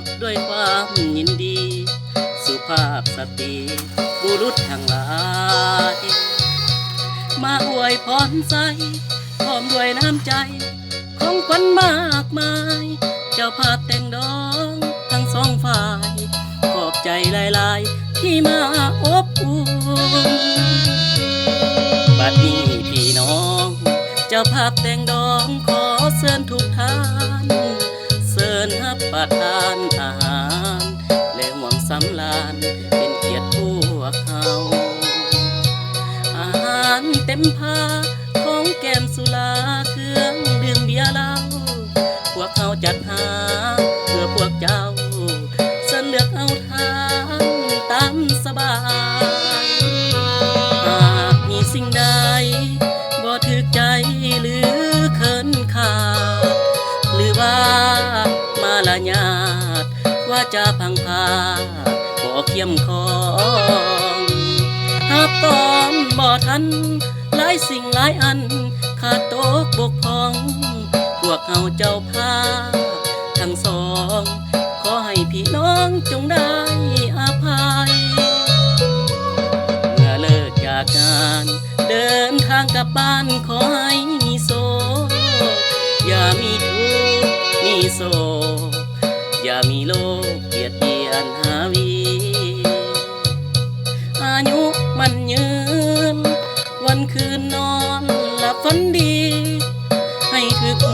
บด้วยความยินดีสุภาพสตรีบุรุษทั้งหลายมาอวยพรใสพร้อมด้วยน้ำใจของขวัญมากมายเจ้าภาพแต่งดองทั้งสองฝ่ายขอบใจหลายๆที่มาอบอุ่นบัดนี้พี่น้องเจ้าภาพแต่งดองขอเชิญทุกท่านเชิญรับประทานอาหารและห่วงสำราญเป็นเกียรติพวกเขาอาหารเต็มพาของแก้มสุราเครื่องดื่มเบียร์เหล้าพวกเขาจัดหาเพื่อพวกเจ้าเชิญเลือกเอาทานตามสบายหากมีสิ่งใดบ่ถึกใจหรือเขินขาดหรือว่ามาละญาติว่าจะพังพาบ่เคียมคองหากตอนบ่ทันหลายสิ่งหลายอันขาดตกบกพร่องพวกเขาเจ้าภาพทั้งสองขอให้พี่น้องจงได้อภัยเมื่อเลิกจากงานเดินทางกลับบ้านขอให้มีโศกอย่ามีทุกข์มีโศกอย่ามีโรคเบียดเบียนหาวีอายุมันยืนวันคืนนอนหลับฝันดีให้ถือห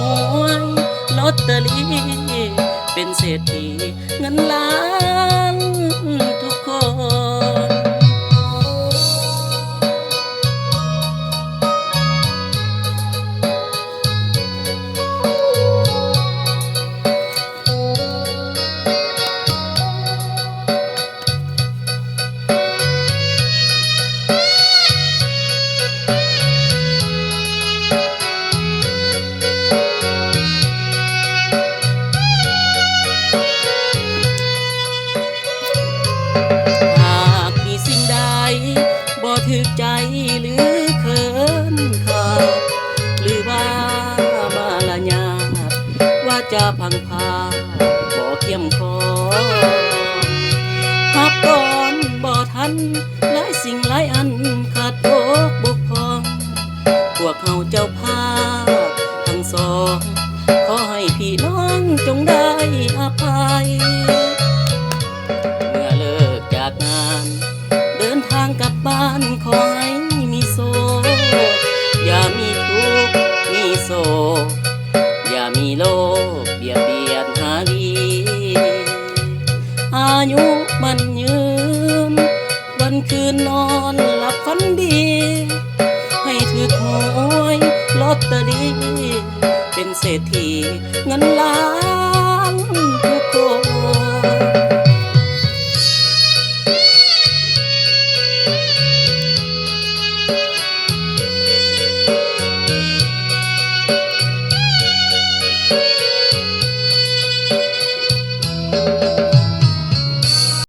วยลอตเตอรี่เป็นเศรษฐีเงินล้านทุกคนบ่ถึกใจหรือเขินขาดหรือว่ามาละญาติว่าจะพังพาบ่เคียมคอหักก่อนบ่ทันหลายสิ่งหลายอันขาดตกบกพร่องพวกเขาเจ้าภาพทั้งสองขอให้พี่น้องจงได้อภัยเมื่อเลิกจากงานเดินทางกลับบ้านขอให้มีโศกอย่ามีทุกข์มีโศกอย่ามีโรคเบียดเบียนหาดีอายุมันยืนวันคืนนอนหลับฝันดีให้ถือหวยลอตเตอรี่เป็นเศรษฐีเงินล้าน